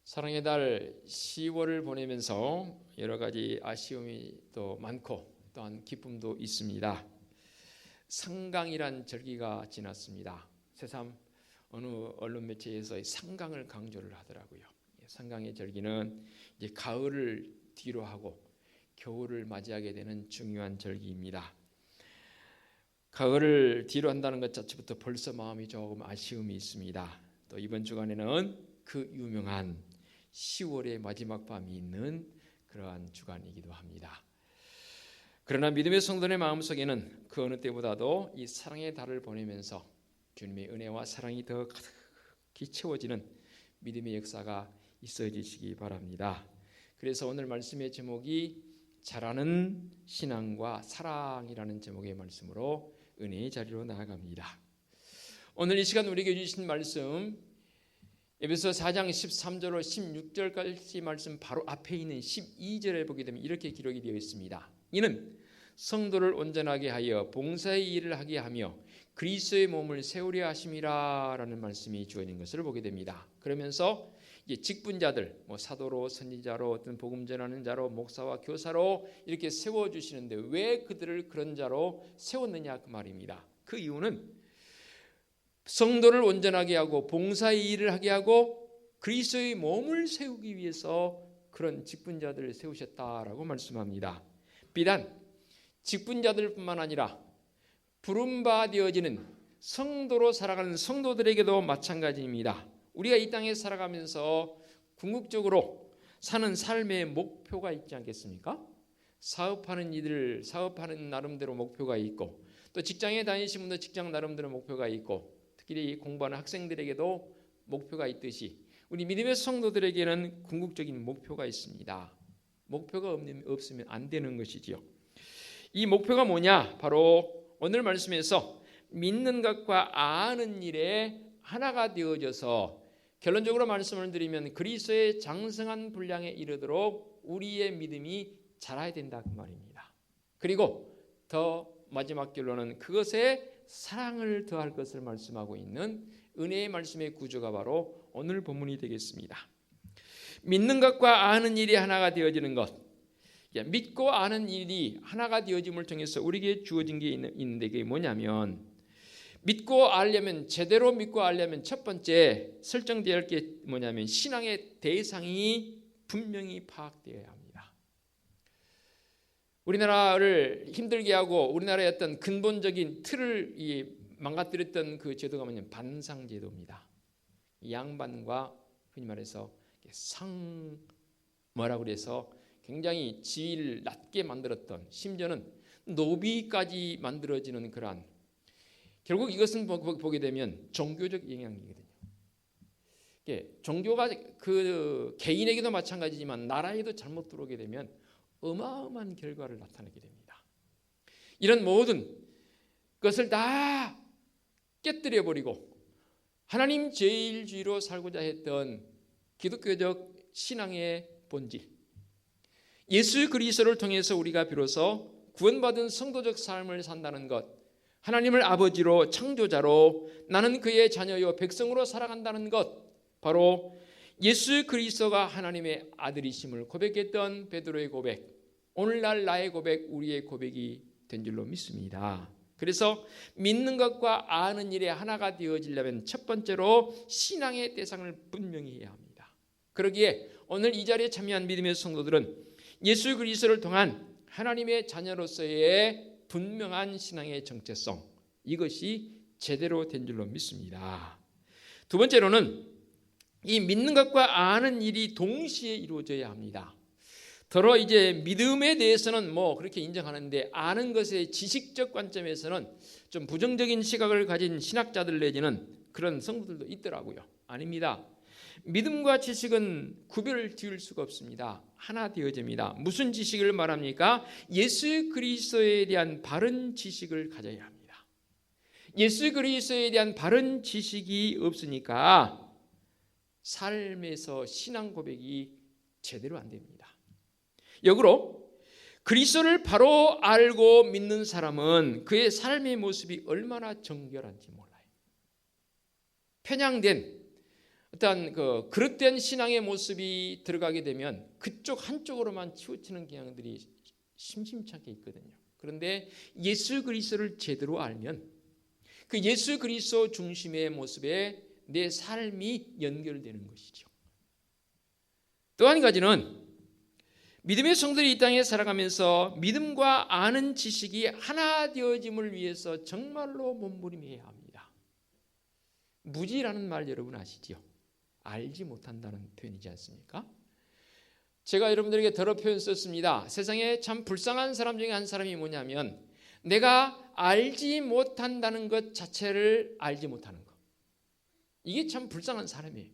사랑의 달 10월을 보내면서 여러 가지 아쉬움이 또 많고 또한 기쁨도 있습니다. 상강이란 절기가 지났습니다. 새삼 어느 언론 매체에서 상강을 강조를 하더라고요. 상강의 절기는 이제 가을을 뒤로 하고 겨울을 맞이하게 되는 중요한 절기입니다. 가을을 뒤로 한다는 것 자체부터 벌써 마음이 조금 아쉬움이 있습니다. 또 이번 주간에는 그 유명한 10월의 마지막 밤이 있는 그러한 주간이기도 합니다. 그러나 믿음의 성도의 마음속에는 그 어느 때보다도 이 사랑의 달을 보내면서 주님의 은혜와 사랑이 더 가득히 채워지는 믿음의 역사가 있어지시기 바랍니다. 그래서 오늘 말씀의 제목이 자라는 신앙과 사랑이라는 제목의 말씀으로 은혜의 자리로 나아갑니다. 오늘 이 시간 우리에게 주신 말씀 에베소 4장 13절로 16절까지 말씀 바로 앞에 있는 12절에 보게 되면 이렇게 기록이 되어 있습니다. 이는 성도를 온전하게 하여 봉사의 일을 하게 하며 그리스도의 몸을 세우려 하심이라 라는 말씀이 주어진 것을 보게 됩니다. 그러면서 이제 직분자들 사도로 선지자로 어떤 복음 전하는 자로 목사와 교사로 이렇게 세워주시는데 왜 그들을 그런 자로 세웠느냐 그 말입니다. 그 이유는 성도를 온전하게 하고 봉사의 일을 하게 하고 그리스도의 몸을 세우기 위해서 그런 직분자들을 세우셨다라고 말씀합니다. 비단 직분자들뿐만 아니라 부름바 되어지는 성도로 살아가는 성도들에게도 마찬가지입니다. 우리가 이 땅에 살아가면서 궁극적으로 사는 삶의 목표가 있지 않겠습니까? 사업하는 이들, 사업하는 나름대로 목표가 있고 또 직장에 다니시는 분들 직장 나름대로 목표가 있고 특히 공부하는 학생들에게도 목표가 있듯이 우리 믿음의 성도들에게는 궁극적인 목표가 있습니다. 목표가 없으면 안 되는 것이지요. 이 목표가 뭐냐? 바로 오늘 말씀에서 믿는 것과 아는 일에 하나가 되어져서 결론적으로 말씀을 드리면 그리스도의 장성한 분량에 이르도록 우리의 믿음이 자라야 된다 그 말입니다. 그리고 더 마지막 결론은 그것에 사랑을 더할 것을 말씀하고 있는 은혜의 말씀의 구조가 바로 오늘 본문이 되겠습니다. 믿는 것과 아는 일이 하나가 되어지는 것, 믿고 아는 일이 하나가 되어짐을 통해서 우리에게 주어진 게 있는데 그게 뭐냐면 믿고 알려면 제대로 믿고 알려면 첫 번째 설정되어야 할 게 뭐냐면 신앙의 대상이 분명히 파악되어야 합니다. 우리나라를 힘들게 하고 우리나라의 어떤 근본적인 틀을 망가뜨렸던 그 제도가 뭐냐면 반상제도입니다. 양반과 흔히 말해서 뭐라고 그래서 굉장히 지위를 낮게 만들었던 심지어는 노비까지 만들어지는 그러한 결국 이것은 보게 되면 종교적 영향이거든요. 종교가 그 개인에게도 마찬가지지만 나라에도 잘못 들어오게 되면 어마어마한 결과를 나타내게 됩니다. 이런 모든 것을 다 깨뜨려 버리고 하나님 제일주의로 살고자 했던 기독교적 신앙의 본질 예수 그리스도를 통해서 우리가 비로소 구원받은 성도적 삶을 산다는 것 하나님을 아버지로 창조자로 나는 그의 자녀요 백성으로 살아간다는 것 바로 예수 그리스도가 하나님의 아들이심을 고백했던 베드로의 고백 오늘날 나의 고백 우리의 고백이 된 줄로 믿습니다. 그래서 믿는 것과 아는 일에 하나가 되어지려면 첫 번째로 신앙의 대상을 분명히 해야 합니다. 그러기에 오늘 이 자리에 참여한 믿음의 성도들은 예수 그리스도를 통한 하나님의 자녀로서의 분명한 신앙의 정체성 이것이 제대로 된 줄로 믿습니다. 두 번째로는 이 믿는 것과 아는 일이 동시에 이루어져야 합니다. 더러 이제 믿음에 대해서는 그렇게 인정하는데 아는 것의 지식적 관점에서는 좀 부정적인 시각을 가진 신학자들 내지는 그런 성도들도 있더라고요. 아닙니다. 믿음과 지식은 구별을 지을 수가 없습니다. 하나 되어집니다. 무슨 지식을 말합니까? 예수 그리스도에 대한 바른 지식을 가져야 합니다. 예수 그리스도에 대한 바른 지식이 없으니까 삶에서 신앙 고백이 제대로 안 됩니다. 역으로 그리스도를 바로 알고 믿는 사람은 그의 삶의 모습이 얼마나 정결한지 몰라요. 편향된 어떠한 그릇된 신앙의 모습이 들어가게 되면 그쪽 한쪽으로만 치우치는 경향들이 심심찮게 있거든요. 그런데 예수 그리스도를 제대로 알면 그 예수 그리스도 중심의 모습에 내 삶이 연결되는 것이죠. 또 한 가지는 믿음의 성도들이 이 땅에 살아가면서 믿음과 아는 지식이 하나 되어짐을 위해서 정말로 몸부림해야 합니다. 무지라는 말 여러분 아시죠? 알지 못한다는 표현이지 않습니까? 제가 여러분들에게 더러 표현 썼습니다. 세상에 참 불쌍한 사람 중에 한 사람이 뭐냐면 내가 알지 못한다는 것 자체를 알지 못하는 것. 이게 참 불쌍한 사람이에요.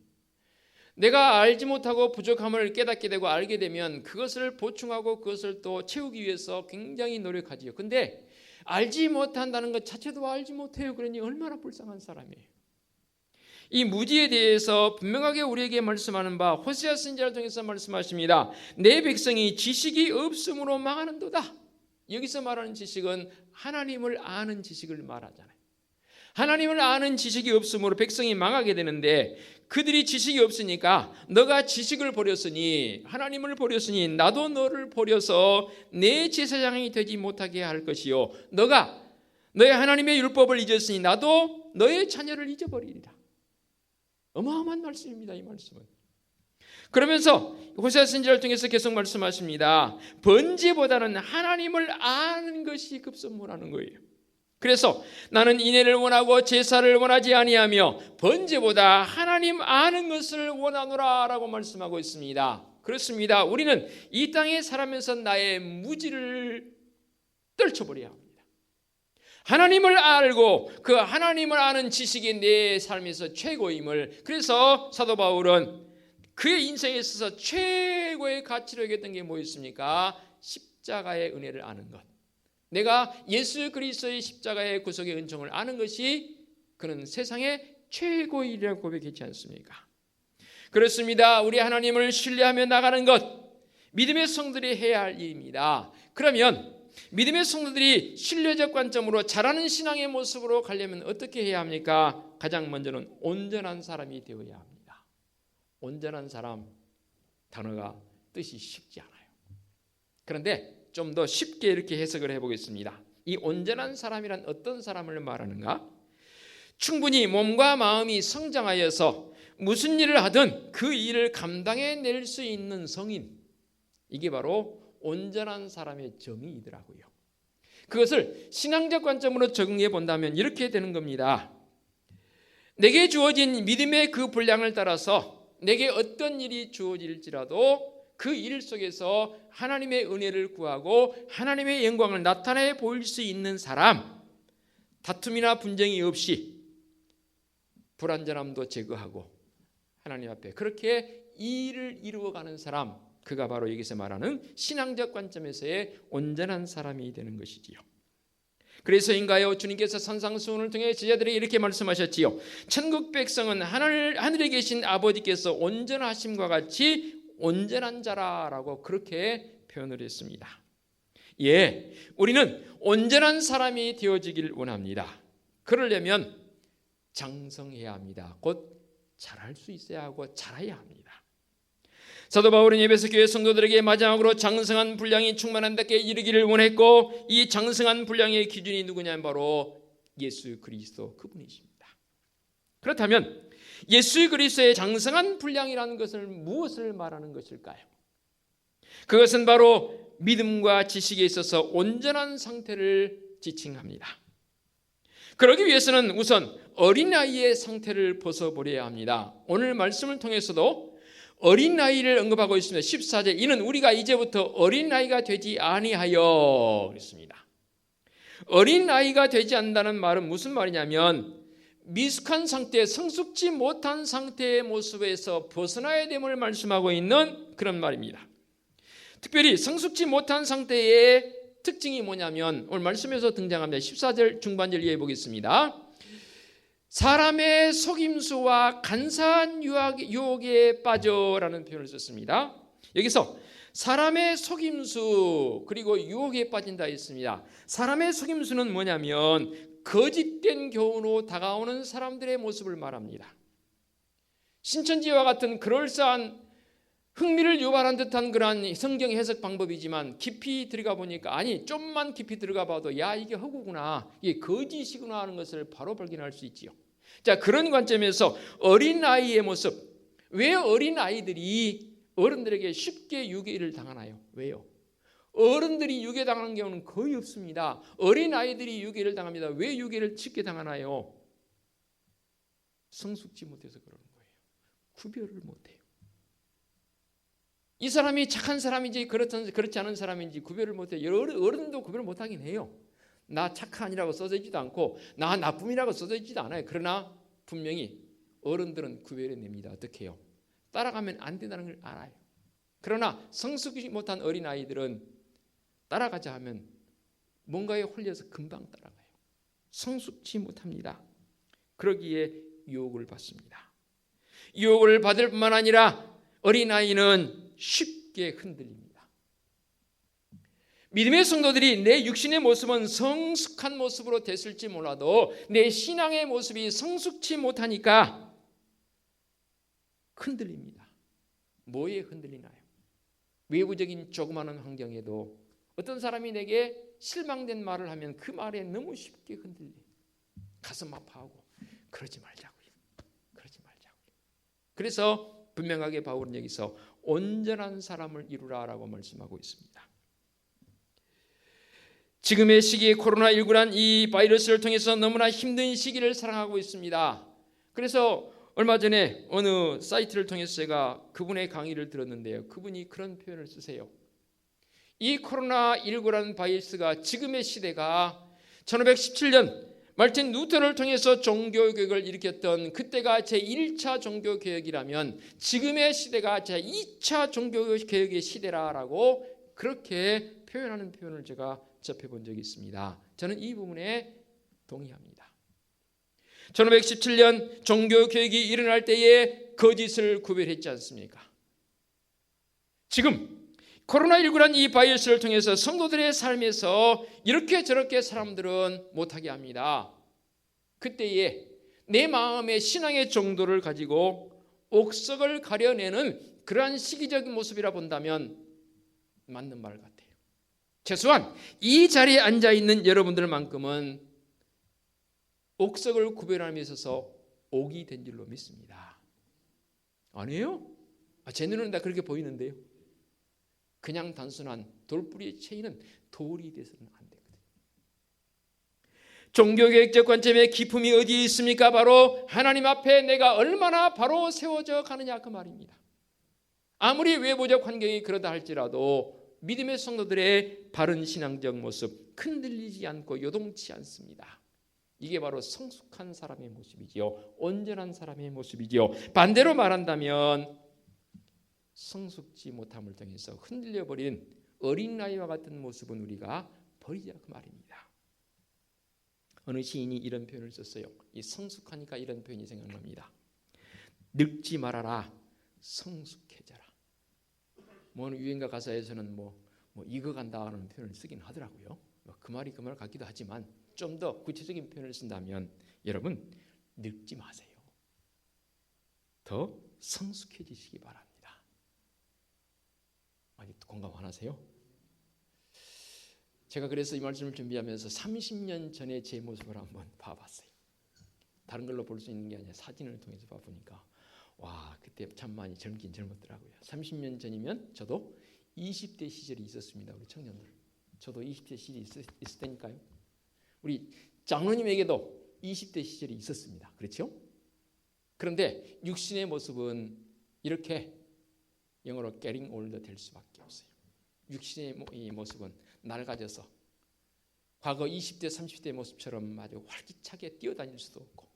내가 알지 못하고 부족함을 깨닫게 되고 알게 되면 그것을 보충하고 그것을 또 채우기 위해서 굉장히 노력하지요. 근데 알지 못한다는 것 자체도 알지 못해요. 그러니 얼마나 불쌍한 사람이에요. 이 무지에 대해서 분명하게 우리에게 말씀하는 바 호세아 선지자를 통해서 말씀하십니다. 내 백성이 지식이 없음으로 망하는도다. 여기서 말하는 지식은 하나님을 아는 지식을 말하잖아요. 하나님을 아는 지식이 없음으로 백성이 망하게 되는데 그들이 지식이 없으니까 너가 지식을 버렸으니 하나님을 버렸으니 나도 너를 버려서 내 제사장이 되지 못하게 할 것이요 너가 너의 하나님의 율법을 잊었으니 나도 너의 자녀를 잊어버리리라. 어마어마한 말씀입니다. 이 말씀은. 그러면서 호세아 선지자를 통해서 계속 말씀하십니다. 번제보다는 하나님을 아는 것이 급선무라는 거예요. 그래서 나는 인애를 원하고 제사를 원하지 아니하며 번제보다 하나님 아는 것을 원하노라 라고 말씀하고 있습니다. 그렇습니다. 우리는 이 땅에 살아면서 나의 무지를 떨쳐버려야 합니다. 하나님을 알고 그 하나님을 아는 지식이 내 삶에서 최고임을, 그래서 사도 바울은 그의 인생에 있어서 최고의 가치로 여겼던 게 뭐였습니까? 십자가의 은혜를 아는 것. 내가 예수 그리스도의 십자가의 구속의 은총을 아는 것이 그는 세상의 최고의 일이라고 고백했지 않습니까? 그렇습니다. 우리 하나님을 신뢰하며 나가는 것, 믿음의 성도들이 해야 할 일입니다. 그러면 믿음의 성도들이 신뢰적 관점으로 잘하는 신앙의 모습으로 가려면 어떻게 해야 합니까? 가장 먼저는 온전한 사람이 되어야 합니다. 온전한 사람, 단어가 뜻이 쉽지 않아요. 그런데 좀 더 쉽게 이렇게 해석을 해보겠습니다. 이 온전한 사람이란 어떤 사람을 말하는가? 충분히 몸과 마음이 성장하여서 무슨 일을 하든 그 일을 감당해낼 수 있는 성인, 이게 바로 온전한 사람의 정의이더라고요. 그것을 신앙적 관점으로 적용해 본다면 이렇게 되는 겁니다. 내게 주어진 믿음의 그 분량을 따라서 내게 어떤 일이 주어질지라도 그 일 속에서 하나님의 은혜를 구하고 하나님의 영광을 나타내 보일 수 있는 사람, 다툼이나 분쟁이 없이 불완전함도 제거하고 하나님 앞에 그렇게 일을 이루어가는 사람, 그가 바로 여기서 말하는 신앙적 관점에서의 온전한 사람이 되는 것이지요. 그래서인가요? 주님께서 산상수훈을 통해 제자들에게 이렇게 말씀하셨지요. 천국 백성은 하늘에 계신 아버지께서 온전하심과 같이 온전한 자라라고 그렇게 표현을 했습니다. 예, 우리는 온전한 사람이 되어지길 원합니다. 그러려면 장성해야 합니다. 곧 잘할 수 있어야 하고 잘해야 합니다. 사도 바울은 에베소 교회 성도들에게 마지막으로 장성한 분량이 충만한 데께 이르기를 원했고, 이 장성한 분량의 기준이 누구냐면 바로 예수 그리스도 그분이십니다. 그렇다면 예수 그리스도의 장성한 분량이라는 것을 무엇을 말하는 것일까요? 그것은 바로 믿음과 지식에 있어서 온전한 상태를 지칭합니다. 그러기 위해서는 우선 어린아이의 상태를 벗어버려야 합니다. 오늘 말씀을 통해서도 어린아이를 언급하고 있습니다. 14절, 이는 우리가 이제부터 어린아이가 되지 아니하여 그랬습니다. 어린아이가 되지 않는다는 말은 무슨 말이냐면 미숙한 상태, 성숙지 못한 상태의 모습에서 벗어나야 됨을 말씀하고 있는 그런 말입니다. 특별히 성숙지 못한 상태의 특징이 뭐냐면 오늘 말씀에서 등장합니다. 14절 중반절 이해해 보겠습니다. 사람의 속임수와 간사한 유혹에 빠져라는 표현을 썼습니다. 여기서 사람의 속임수 그리고 유혹에 빠진다 했습니다. 사람의 속임수는 뭐냐면 거짓된 교훈으로 다가오는 사람들의 모습을 말합니다. 신천지와 같은 그럴싸한 흥미를 유발한 듯한 그러한 성경 해석 방법이지만 깊이 들어가 보니까 아니 좀만 깊이 들어가 봐도 야 이게 허구구나, 이게 거짓이구나 하는 것을 바로 발견할 수 있지요. 자, 그런 관점에서 어린아이의 모습, 왜 어린아이들이 어른들에게 쉽게 유괴를 당하나요? 왜요? 어른들이 유괴당하는 경우는 거의 없습니다. 어린아이들이 유괴를 당합니다. 왜 유괴를 쉽게 당하나요? 성숙지 못해서 그러는 거예요. 구별을 못해요. 이 사람이 착한 사람인지 그렇지 않은 사람인지 구별을 못해요. 어른도 구별을 못하긴 해요. 나 착한이라고 써져 있지도 않고 나 나쁨이라고 써져 있지도 않아요. 그러나 분명히 어른들은 구별해냅니다. 어떻게 해요? 따라가면 안 된다는 걸 알아요. 그러나 성숙이 못한 어린아이들은 따라가자 하면 뭔가에 홀려서 금방 따라가요. 성숙지 못합니다. 그러기에 유혹을 받습니다. 유혹을 받을 뿐만 아니라 어린아이는 쉽게 흔들립니다. 믿음의 성도들이 내 육신의 모습은 성숙한 모습으로 됐을지 몰라도 내 신앙의 모습이 성숙치 못하니까 흔들립니다. 뭐에 흔들리나요? 외부적인 조그마한 환경에도 어떤 사람이 내게 실망된 말을 하면 그 말에 너무 쉽게 흔들려요. 가슴 아파하고 그러지 말자고요. 그러지 말자고요. 그래서 분명하게 바울은 여기서 온전한 사람을 이루라라고 말씀하고 있습니다. 지금의 시기에 코로나19란 이 바이러스를 통해서 너무나 힘든 시기를 살아가고 있습니다. 그래서 얼마 전에 어느 사이트를 통해서 제가 그분의 강의를 들었는데요. 그분이 그런 표현을 쓰세요. 이 코로나19라는 바이러스가 지금의 시대가 1517년 말틴 루터를 통해서 종교개혁을 일으켰던 그때가 제1차 종교개혁이라면 지금의 시대가 제2차 종교개혁의 시대라라고 그렇게 표현하는 표현을 제가 접해본 적이 있습니다. 저는 이 부분에 동의합니다. 1517년 종교개혁이 일어날 때에 거짓을 구별했지 않습니까? 지금 코로나19란 이 바이러스를 통해서 성도들의 삶에서 이렇게 저렇게 사람들은 못하게 합니다. 그때에 내 마음의 신앙의 정도를 가지고 옥석을 가려내는 그러한 시기적인 모습이라 본다면 맞는 말 같아요. 최소한 이 자리에 앉아있는 여러분들만큼은 옥석을 구별함에 있어서 옥이 된 줄로 믿습니다. 아니에요? 제 눈에는 다 그렇게 보이는데요. 그냥 단순한 돌뿌리의 체인은 돌이 돼서는 안 되거든요. 종교개혁적 관점의 기품이 어디에 있습니까? 바로 하나님 앞에 내가 얼마나 바로 세워져 가느냐 그 말입니다. 아무리 외부적 환경이 그러다 할지라도 믿음의 성도들의 바른 신앙적 모습 흔들리지 않고 요동치 않습니다. 이게 바로 성숙한 사람의 모습이지요. 온전한 사람의 모습이지요. 반대로 말한다면 성숙지 못함을 통해서 흔들려버린 어린아이와 같은 모습은 우리가 버리자 그 말입니다. 어느 시인이 이런 표현을 썼어요. 이 성숙하니까 이런 표현이 생각납니다. 늙지 말아라, 성숙해져라. 뭐 유행가 가사에서는 뭐 익어간다는 표현을 쓰긴 하더라고요. 그 말이 그 말 같기도 하지만 좀 더 구체적인 표현을 쓴다면 여러분 늙지 마세요. 더 성숙해지시기 바랍니다. 아직도 공감 안 하세요? 제가 그래서 이 말씀을 준비하면서 30년 전에 제 모습을 한번 봐봤어요. 다른 걸로 볼 수 있는 게 아니라 사진을 통해서 봐보니까 와 그때 참 많이 젊긴 젊었더라고요. 30년 전이면 저도 20대 시절이 있었습니다. 우리 청년들. 저도 20대 시절이 있을 때니까요. 우리 장로님에게도 20대 시절이 있었습니다. 그렇죠? 그런데 육신의 모습은 이렇게 영어로 getting older 될 수밖에 없어요. 육신의 이 모습은 낡아져서 과거 20대 30대 모습처럼 아주 활기차게 뛰어다닐 수도 없고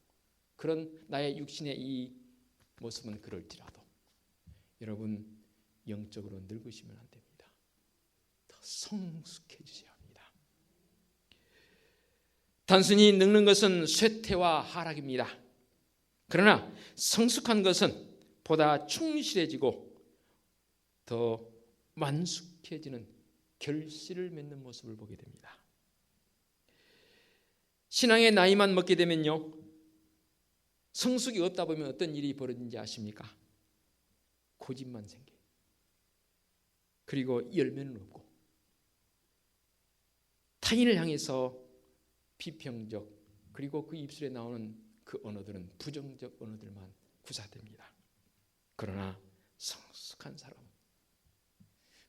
그런 나의 육신의 이 모습은 그럴지라도 여러분 영적으로 늙으시면 안 됩니다. 더 성숙해지셔야 합니다. 단순히 늙는 것은 쇠퇴와 하락입니다. 그러나 성숙한 것은 보다 충실해지고 더 만숙해지는 결실을 맺는 모습을 보게 됩니다. 신앙의 나이만 먹게 되면요 성숙이 없다 보면 어떤 일이 벌어진지 아십니까? 고집만 생겨요. 그리고 열매는 없고 타인을 향해서 비평적, 그리고 그 입술에 나오는 그 언어들은 부정적 언어들만 구사됩니다. 그러나 성숙한 사람,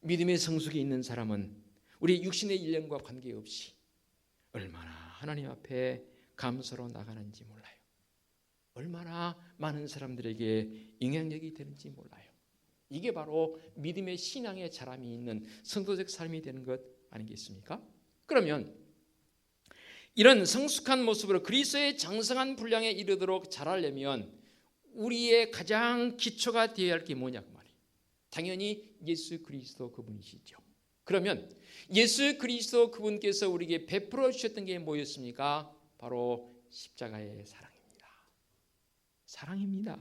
믿음의 성숙이 있는 사람은 우리 육신의 일념과 관계없이 얼마나 하나님 앞에 감사로 나가는지 몰라요. 얼마나 많은 사람들에게 영향력이 되는지 몰라요. 이게 바로 믿음의 신앙의 자람이 있는 성도적 삶이 되는 것 아니겠습니까? 그러면 이런 성숙한 모습으로 그리스도의 장성한 분량에 이르도록 자라려면 우리의 가장 기초가 되어야 할 게 뭐냐 그 말이에요. 당연히 예수 그리스도 그분이시죠. 그러면 예수 그리스도 그분께서 우리에게 베풀어 주셨던 게 뭐였습니까? 바로 십자가의 사랑입니다. 사랑입니다.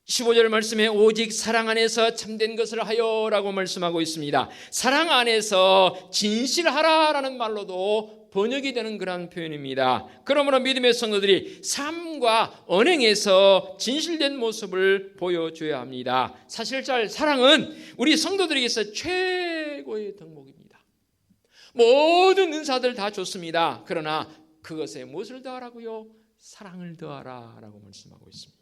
15절 말씀에 오직 사랑 안에서 참된 것을 하여라고 말씀하고 있습니다. 사랑 안에서 진실하라라는 말로도 번역이 되는 그런 표현입니다. 그러므로 믿음의 성도들이 삶과 언행에서 진실된 모습을 보여줘야 합니다. 사실 사랑은 우리 성도들에게서 최고의 덕목입니다. 모든 은사들 다 좋습니다. 그러나 그것에 무엇을 더하라고요? 사랑을 더하라라고 말씀하고 있습니다.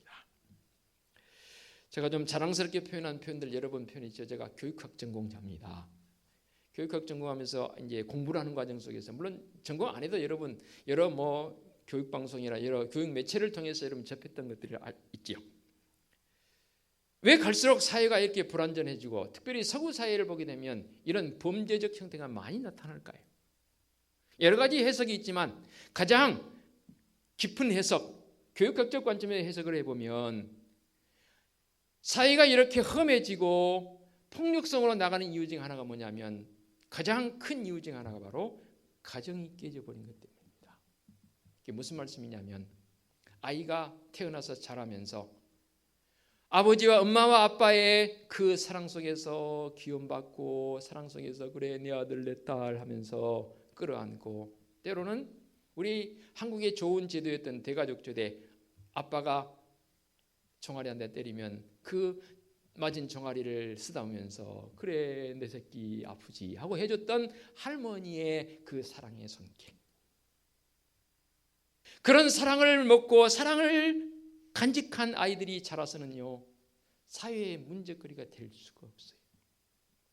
제가 좀 자랑스럽게 표현한 표현들 여러 번 표현했죠. 제가 교육학 전공자입니다. 교육학 전공하면서 이제 공부를 하는 과정 속에서 물론 전공 안 해도 여러분 여러 교육 방송이나 여러 교육 매체를 통해서 여러분 접했던 것들이 있지요. 왜 갈수록 사회가 이렇게 불안전해지고 특별히 서구 사회를 보게 되면 이런 범죄적 형태가 많이 나타날까요? 여러 가지 해석이 있지만 가장 깊은 해석, 교육학적 관점에서 해석을 해보면 사회가 이렇게 험해지고 폭력성으로 나가는 이유 중 하나가 뭐냐면 가장 큰 이유 중 하나가 바로 가정이 깨져버린 것 때문입니다. 이게 무슨 말씀이냐면 아이가 태어나서 자라면서 아버지와 엄마와 아빠의 그 사랑 속에서 기원받고 사랑 속에서 그래 내 아들 내 딸 하면서 끌어안고 때로는 우리 한국의 좋은 제도였던 대가족 제도에 아빠가 종아리 한 대 때리면 그 맞은 종아리를 쓰다보면서 그래 내 새끼 아프지 하고 해줬던 할머니의 그 사랑의 손길, 그런 사랑을 먹고 사랑을 간직한 아이들이 자라서는요 사회의 문제거리가 될 수가 없어요.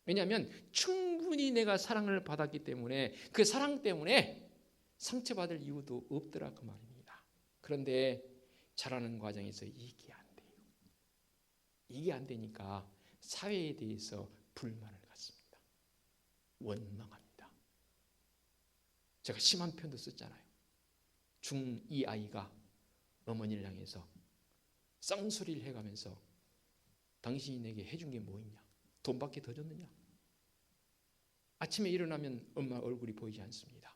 왜냐하면 충분히 내가 사랑을 받았기 때문에 그 사랑 때문에 상처받을 이유도 없더라 그 말입니다. 그런데 자라는 과정에서 이게 안 돼요. 이게 안 되니까 사회에 대해서 불만을 갖습니다. 원망합니다. 제가 심한 표현도 썼잖아요. 중2 아이가 어머니를 향해서 쌍소리를 해가면서 당신이 내게 해준 게 뭐 있냐? 돈밖에 더 줬느냐? 아침에 일어나면 엄마 얼굴이 보이지 않습니다.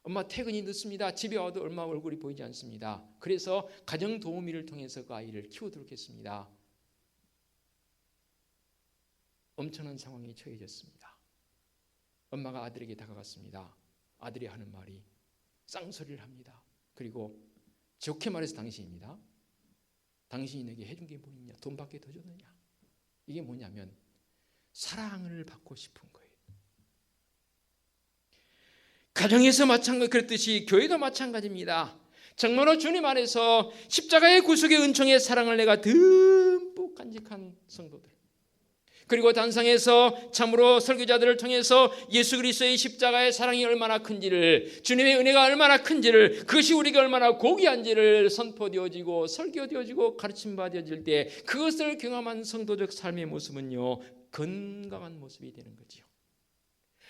엄마 퇴근이 늦습니다. 집에 와도 엄마 얼굴이 보이지 않습니다. 그래서 가정도우미를 통해서 그 아이를 키우도록 했습니다. 엄청난 상황에 처해졌습니다. 엄마가 아들에게 다가갔습니다. 아들이 하는 말이 쌍소리를 합니다. 그리고 좋게 말해서 당신입니다. 당신이 내게 해준 게 뭐냐? 돈밖에 더 줬느냐? 이게 뭐냐면 사랑을 받고 싶은 거예요. 가정에서 마찬가지, 그렇듯이 교회도 마찬가지입니다. 정말로 주님 안에서 십자가의 구속의 은총의 사랑을 내가 듬뿍 간직한 성도들, 그리고 단상에서 참으로 설교자들을 통해서 예수 그리스도의 십자가의 사랑이 얼마나 큰지를, 주님의 은혜가 얼마나 큰지를, 그것이 우리가 얼마나 고귀한지를 선포되어지고 설교되어지고 가르침받아질 때 그것을 경험한 성도적 삶의 모습은요 건강한 모습이 되는 거지요.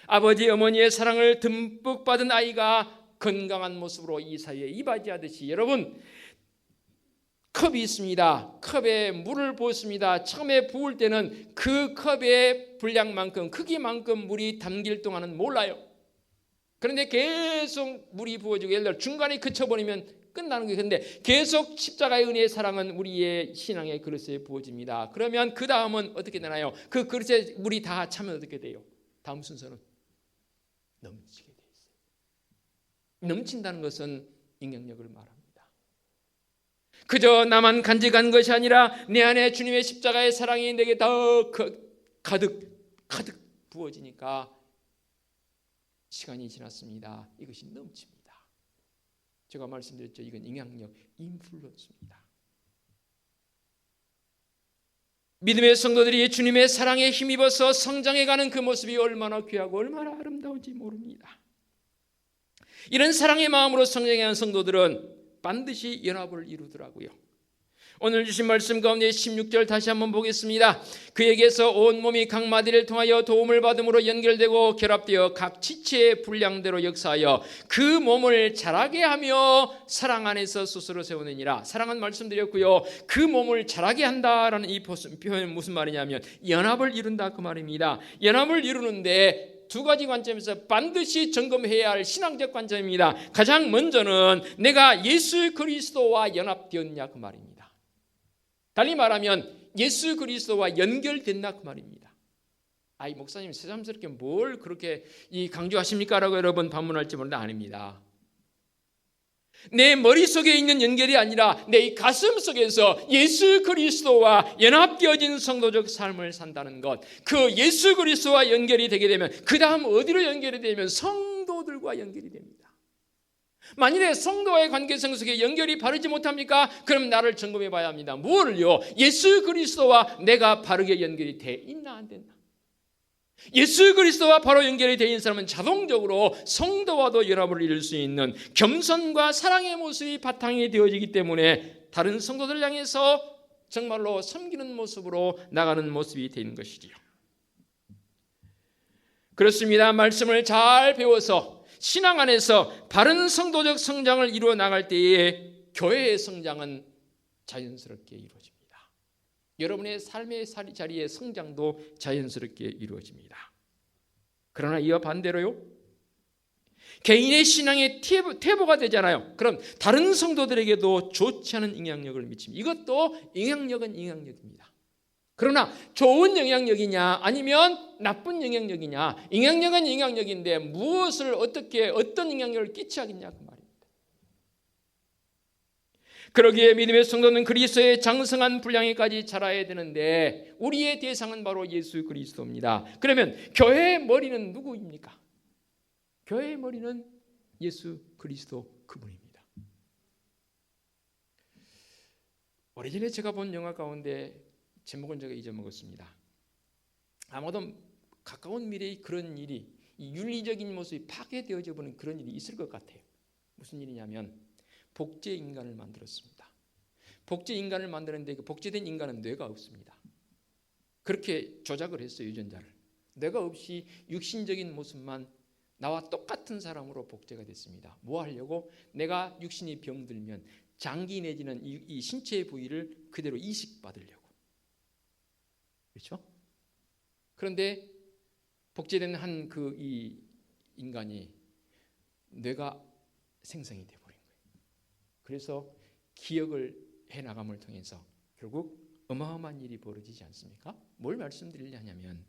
아버지 어머니의 사랑을 듬뿍 받은 아이가 건강한 모습으로 이 사회에 이바지하듯이 여러분 컵이 있습니다. 컵에 물을 부었습니다. 처음에 부을 때는 그 컵의 분량만큼 크기만큼 물이 담길 동안은 몰라요. 그런데 계속 물이 부어지고 예를 들어 중간에 그쳐버리면 끝나는 거예요. 그런데 계속 십자가의 은혜의 사랑은 우리의 신앙의 그릇에 부어집니다. 그러면 그 다음은 어떻게 되나요? 그 그릇에 물이 다 차면 어떻게 돼요? 다음 순서는 넘치게 돼 있어요. 넘친다는 것은 영향력을 말합니다. 그저 나만 간직한 것이 아니라 내 안에 주님의 십자가의 사랑이 내게 더 가득 부어지니까 시간이 지났습니다. 이것이 넘칩니다. 제가 말씀드렸죠. 이건 영향력, 인플루언스입니다. 믿음의 성도들이 주님의 사랑에 힘입어서 성장해가는 그 모습이 얼마나 귀하고 얼마나 아름다운지 모릅니다. 이런 사랑의 마음으로 성장하는 성도들은 반드시 연합을 이루더라고요. 오늘 주신 말씀 가운데 16절 다시 한번 보겠습니다. 그에게서 온몸이 각 마디를 통하여 도움을 받음으로 연결되고 결합되어 각 지체의 분량대로 역사하여 그 몸을 자라게 하며 사랑 안에서 스스로 세우느니라. 사랑은 말씀드렸고요. 그 몸을 자라게 한다라는 이 표현은 무슨 말이냐면 연합을 이룬다 그 말입니다. 연합을 이루는데 두 가지 관점에서 반드시 점검해야 할 신앙적 관점입니다. 가장 먼저는 내가 예수 그리스도와 연합되었냐 그 말입니다. 달리 말하면 예수 그리스도와 연결됐나 그 말입니다. 아이 목사님 새삼스럽게 뭘 그렇게 강조하십니까? 라고 여러분 반문할지 모르는데 아닙니다. 내 머릿속에 있는 연결이 아니라 내 가슴 속에서 예수 그리스도와 연합되어진 성도적 삶을 산다는 것, 그 예수 그리스도와 연결이 되게 되면 그 다음 어디로 연결이 되면 성도들과 연결이 됩니다. 만일에 성도와의 관계성 속에 연결이 바르지 못합니까? 그럼 나를 점검해 봐야 합니다. 무엇을요? 예수 그리스도와 내가 바르게 연결이 돼 있나 안 됐나? 예수 그리스도와 바로 연결이 되어 있는 사람은 자동적으로 성도와도 연합을 이룰 수 있는 겸손과 사랑의 모습이 바탕이 되어지기 때문에 다른 성도들 향해서 정말로 섬기는 모습으로 나가는 모습이 되는 것이지요. 그렇습니다. 말씀을 잘 배워서 신앙 안에서 바른 성도적 성장을 이루어 나갈 때에 교회의 성장은 자연스럽게 이루어집니다. 여러분의 삶의 자리의 성장도 자연스럽게 이루어집니다. 그러나 이와 반대로요, 개인의 신앙의 태보가 되잖아요. 그럼 다른 성도들에게도 좋지 않은 영향력을 미칩니다. 이것도 영향력은 영향력입니다. 그러나 좋은 영향력이냐 아니면 나쁜 영향력이냐, 영향력은 영향력인데 무엇을 어떤 영향력을 끼치하겠냐 그 말입니다. 그러기에 믿음의 성도는 그리스도의 장성한 분량에까지 자라야 되는데 우리의 대상은 바로 예수 그리스도입니다. 그러면 교회의 머리는 누구입니까? 교회의 머리는 예수 그리스도 그분입니다. 오래전에 제가 본 영화 가운데 제목은 제가 잊어먹었습니다. 아마도 가까운 미래에 그런 일이, 이 윤리적인 모습이 파괴되어져 보는 그런 일이 있을 것 같아요. 무슨 일이냐면 복제 인간을 만들었습니다. 복제 인간을 만드는데 그 복제된 인간은 뇌가 없습니다. 그렇게 조작을 했어요. 유전자를. 뇌가 없이 육신적인 모습만 나와 똑같은 사람으로 복제가 됐습니다. 뭐 하려고? 내가 육신이 병들면 장기 내지는 이 신체의 부위를 그대로 이식받으려고. 그렇죠? 그런데 복제된 한 이 인간이 뇌가 생성이 되어버린 거예요. 그래서 기억을 해나감을 통해서 결국 어마어마한 일이 벌어지지 않습니까? 뭘 말씀드리려냐면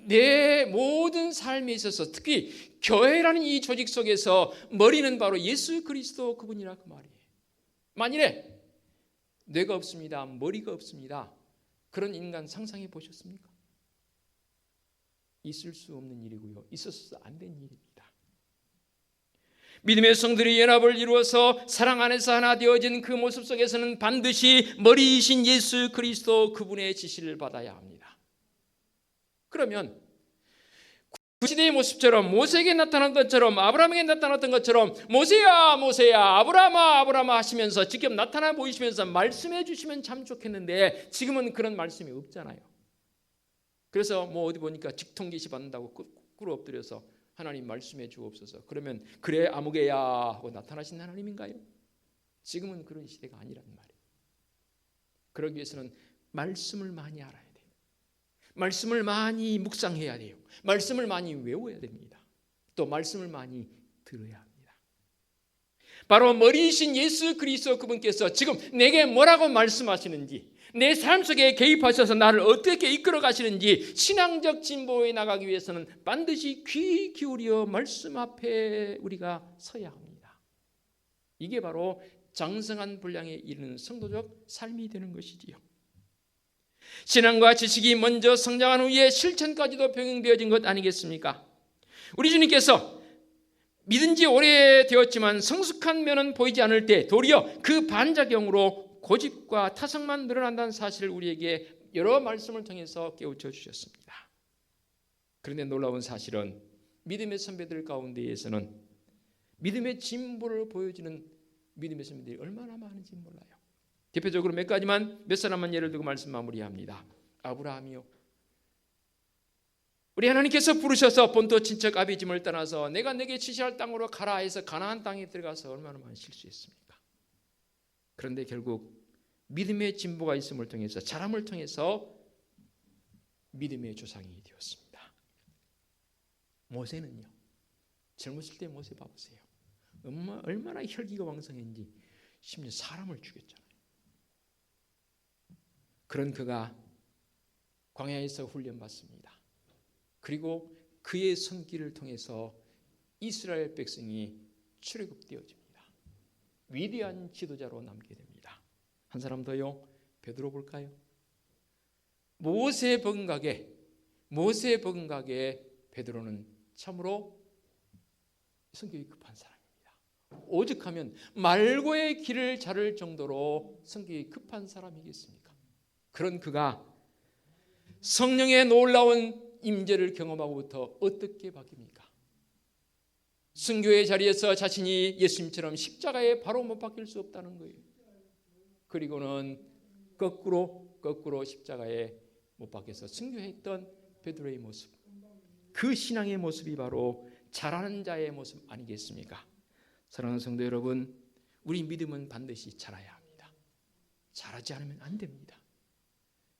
내 모든 삶에 있어서 특히 교회라는 이 조직 속에서 머리는 바로 예수 그리스도 그분이라 그 말이에요. 만일에 뇌가 없습니다, 머리가 없습니다, 그런 인간 상상해 보셨습니까? 있을 수 없는 일이고요. 있어서 안 된 일입니다. 믿음의 성들이 연합을 이루어서 사랑 안에서 하나 되어진 그 모습 속에서는 반드시 머리이신 예수 그리스도 그분의 지시를 받아야 합니다. 그러면 구시대의 모습처럼 모세에게 나타난 것처럼 아브라함에게 나타났던 것처럼 모세야 모세야 아브라함아 아브라함아 하시면서 직접 나타나 보이시면서 말씀해 주시면 참 좋겠는데 지금은 그런 말씀이 없잖아요. 그래서 어디 보니까 직통계시 받는다고 꿇어 엎드려서 하나님 말씀해 주옵소서. 그러면 그래 아무개야 하고 나타나신 하나님인가요? 지금은 그런 시대가 아니란 말이에요. 그러기 위해서는 말씀을 많이 알아야 돼요. 말씀을 많이 묵상해야 돼요. 말씀을 많이 외워야 됩니다. 또 말씀을 많이 들어야 합니다. 바로 머리이신 예수 그리스도 그분께서 지금 내게 뭐라고 말씀하시는지, 내 삶 속에 개입하셔서 나를 어떻게 이끌어 가시는지 신앙적 진보에 나가기 위해서는 반드시 귀 기울여 말씀 앞에 우리가 서야 합니다. 이게 바로 장성한 분량에 이르는 성도적 삶이 되는 것이지요. 신앙과 지식이 먼저 성장한 후에 실천까지도 병행되어진 것 아니겠습니까? 우리 주님께서 믿은 지 오래되었지만 성숙한 면은 보이지 않을 때 도리어 그 반작용으로 고집과 타성만 늘어난다는 사실을 우리에게 여러 말씀을 통해서 깨우쳐 주셨습니다. 그런데 놀라운 사실은 믿음의 선배들 가운데에서는 믿음의 진보를 보여주는 믿음의 선배들이 얼마나 많은지 몰라요. 대표적으로 몇 사람만 예를 들고 말씀 마무리합니다. 아브라함이요, 우리 하나님께서 부르셔서 본토 친척 아비집을 떠나서 내가 내게 지시할 땅으로 가라 해서 가나안 땅에 들어가서 얼마나 많이 실수했습니까? 그런데 결국 믿음의 진보가 있음을 통해서, 자람을 통해서 믿음의 조상이 되었습니다. 모세는요, 젊었을 때 모세 봐보세요. 얼마나 혈기가 왕성했는지 심지어 사람을 죽였잖아요. 그런 그가 광야에서 훈련받습니다. 그리고 그의 손길을 통해서 이스라엘 백성이 출애굽되어집니다. 위대한 지도자로 남게 됩니다. 한 사람 더요, 베드로 볼까요? 모세의 버금가게 베드로는 참으로 성격이 급한 사람입니다. 오죽하면 말고의 길을 자를 정도로 성격이 급한 사람이겠습니까? 그런 그가 성령의 놀라운 임재를 경험하고부터 어떻게 바뀝니까? 순교의 자리에서 자신이 예수님처럼 십자가에 바로 못 박힐 수 없다는 거예요. 그리고는 거꾸로 십자가에 못 박혀서 순교했던 베드로의 모습, 그 신앙의 모습이 바로 자라는 자의 모습 아니겠습니까? 사랑하는 성도 여러분, 우리 믿음은 반드시 자라야 합니다. 자라지 않으면 안 됩니다.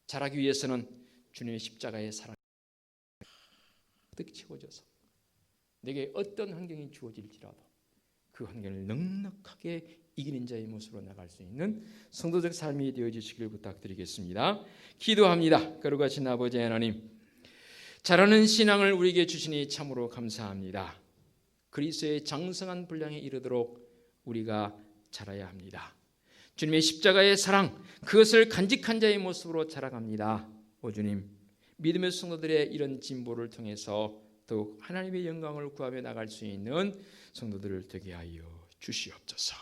자라기 위해서는 주님의 십자가의 사랑 가득 채워져서 내게 어떤 환경이 주어질지라도 그 환경을 넉넉하게 이기는 자의 모습으로 나갈 수 있는 성도적 삶이 되어주시길 부탁드리겠습니다. 기도합니다. 거룩하신 아버지 하나님, 자라는 신앙을 우리에게 주시니 참으로 감사합니다. 그리스도의 장성한 분량에 이르도록 우리가 자라야 합니다. 주님의 십자가의 사랑, 그것을 간직한 자의 모습으로 자라갑니다. 오 주님, 믿음의 성도들의 이런 진보를 통해서 더욱 하나님의 영광을 구하며 나갈 수 있는 성도들을 되게 하여 주시옵소서.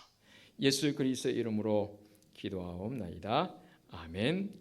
예수 그리스도의 이름으로 기도하옵나이다. 아멘.